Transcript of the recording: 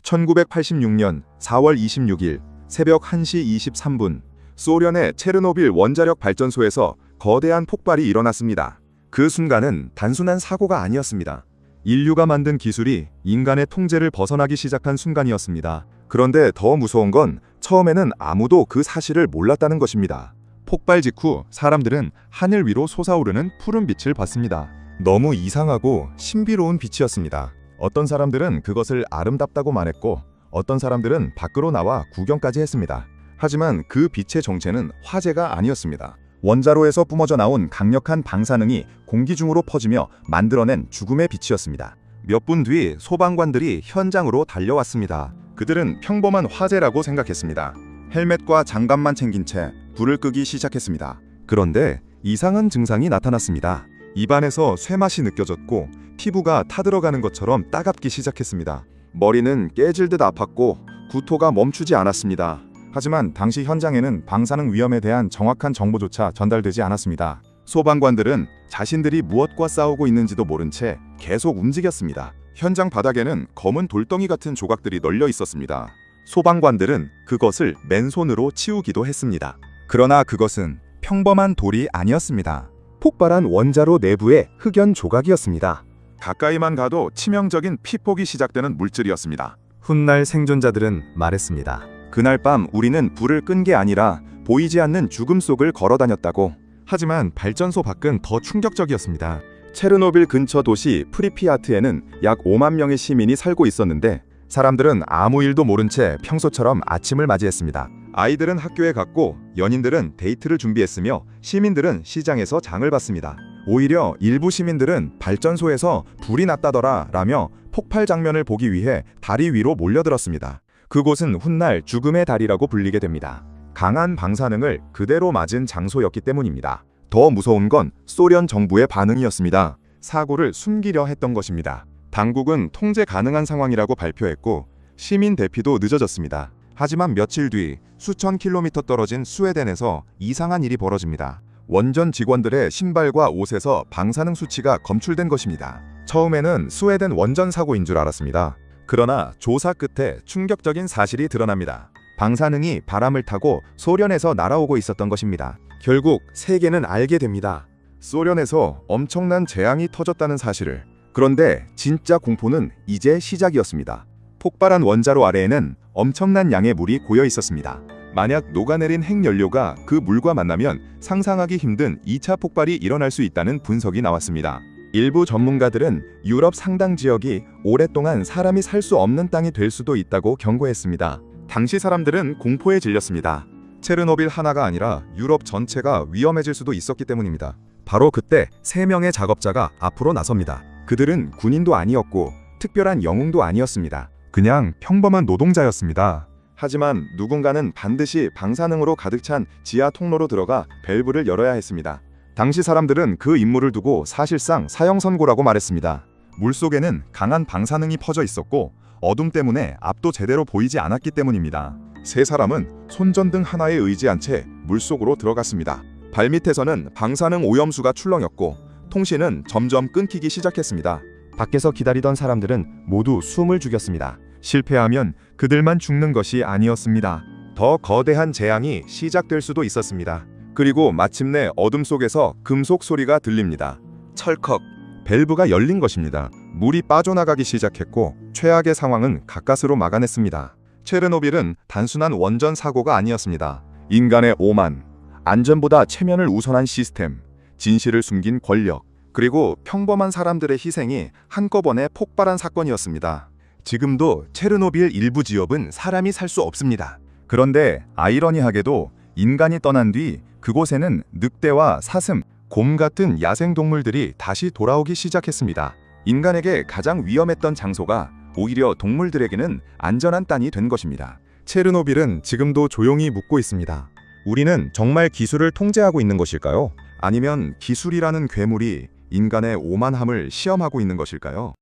1986년 4월 26일 새벽 1시 23분 소련의 체르노빌 원자력 발전소에서 거대한 폭발이 일어났습니다. 그 순간은 단순한 사고가 아니었습니다. 인류가 만든 기술이 인간의 통제를 벗어나기 시작한 순간이었습니다. 그런데 더 무서운 건 처음에는 아무도 그 사실을 몰랐다는 것입니다. 폭발 직후 사람들은 하늘 위로 솟아오르는 푸른 빛을 봤습니다. 너무 이상하고 신비로운 빛이었습니다. 어떤 사람들은 그것을 아름답다고 말했고 어떤 사람들은 밖으로 나와 구경까지 했습니다. 하지만 그 빛의 정체는 화재가 아니었습니다. 원자로에서 뿜어져 나온 강력한 방사능이 공기 중으로 퍼지며 만들어낸 죽음의 빛이었습니다. 몇 분 뒤 소방관들이 현장으로 달려왔습니다. 그들은 평범한 화재라고 생각했습니다. 헬멧과 장갑만 챙긴 채 불을 끄기 시작했습니다. 그런데 이상한 증상이 나타났습니다. 입안에서 쇠맛이 느껴졌고 피부가 타들어가는 것처럼 따갑기 시작했습니다. 머리는 깨질 듯 아팠고 구토가 멈추지 않았습니다. 하지만 당시 현장에는 방사능 위험에 대한 정확한 정보조차 전달되지 않았습니다. 소방관들은 자신들이 무엇과 싸우고 있는지도 모른 채 계속 움직였습니다. 현장 바닥에는 검은 돌덩이 같은 조각들이 널려 있었습니다. 소방관들은 그것을 맨손으로 치우기도 했습니다. 그러나 그것은 평범한 돌이 아니었습니다. 폭발한 원자로 내부의 흑연 조각이었습니다. 가까이만 가도 치명적인 피폭이 시작되는 물질이었습니다. 훗날 생존자들은 말했습니다. 그날 밤 우리는 불을 끈 게 아니라 보이지 않는 죽음 속을 걸어 다녔다고. 하지만 발전소 밖은 더 충격적이었습니다. 체르노빌 근처 도시 프리피아트에는 약 5만 명의 시민이 살고 있었는데 사람들은 아무 일도 모른 채 평소처럼 아침을 맞이했습니다. 아이들은 학교에 갔고 연인들은 데이트를 준비했으며 시민들은 시장에서 장을 봤습니다. 오히려 일부 시민들은 발전소에서 불이 났다더라 라며 폭발 장면을 보기 위해 다리 위로 몰려들었습니다. 그곳은 훗날 죽음의 다리라고 불리게 됩니다. 강한 방사능을 그대로 맞은 장소였기 때문입니다. 더 무서운 건 소련 정부의 반응이었습니다. 사고를 숨기려 했던 것입니다. 당국은 통제 가능한 상황이라고 발표했고 시민 대피도 늦어졌습니다. 하지만 며칠 뒤 수천 킬로미터 떨어진 스웨덴에서 이상한 일이 벌어집니다. 원전 직원들의 신발과 옷에서 방사능 수치가 검출된 것입니다. 처음에는 스웨덴 원전 사고인 줄 알았습니다. 그러나 조사 끝에 충격적인 사실이 드러납니다. 방사능이 바람을 타고 소련에서 날아오고 있었던 것입니다. 결국 세계는 알게 됩니다. 소련에서 엄청난 재앙이 터졌다는 사실을. 그런데 진짜 공포는 이제 시작이었습니다. 폭발한 원자로 아래에는 엄청난 양의 물이 고여 있었습니다. 만약 녹아내린 핵연료가 그 물과 만나면 상상하기 힘든 2차 폭발이 일어날 수 있다는 분석이 나왔습니다. 일부 전문가들은 유럽 상당 지역이 오랫동안 사람이 살 수 없는 땅이 될 수도 있다고 경고했습니다. 당시 사람들은 공포에 질렸습니다. 체르노빌 하나가 아니라 유럽 전체가 위험해질 수도 있었기 때문입니다. 바로 그때 3명의 작업자가 앞으로 나섭니다. 그들은 군인도 아니었고 특별한 영웅도 아니었습니다. 그냥 평범한 노동자였습니다. 하지만 누군가는 반드시 방사능으로 가득 찬 지하 통로로 들어가 밸브를 열어야 했습니다. 당시 사람들은 그 임무를 두고 사실상 사형선고라고 말했습니다. 물속에는 강한 방사능이 퍼져 있었고 어둠 때문에 앞도 제대로 보이지 않았기 때문입니다. 3사람은 손전등 하나에 의지한 채 물속으로 들어갔습니다. 발밑에서는 방사능 오염수가 출렁였고 통신은 점점 끊기기 시작했습니다. 밖에서 기다리던 사람들은 모두 숨을 죽였습니다. 실패하면 그들만 죽는 것이 아니었습니다. 더 거대한 재앙이 시작될 수도 있었습니다. 그리고 마침내 어둠 속에서 금속 소리가 들립니다. 철컥! 밸브가 열린 것입니다. 물이 빠져나가기 시작했고 최악의 상황은 가까스로 막아냈습니다. 체르노빌은 단순한 원전 사고가 아니었습니다. 인간의 오만, 안전보다 체면을 우선한 시스템, 진실을 숨긴 권력, 그리고 평범한 사람들의 희생이 한꺼번에 폭발한 사건이었습니다. 지금도 체르노빌 일부 지역은 사람이 살 수 없습니다. 그런데 아이러니하게도 인간이 떠난 뒤 그곳에는 늑대와 사슴, 곰 같은 야생동물들이 다시 돌아오기 시작했습니다. 인간에게 가장 위험했던 장소가 오히려 동물들에게는 안전한 땅이 된 것입니다. 체르노빌은 지금도 조용히 묻고 있습니다. 우리는 정말 기술을 통제하고 있는 것일까요? 아니면 기술이라는 괴물이 인간의 오만함을 시험하고 있는 것일까요?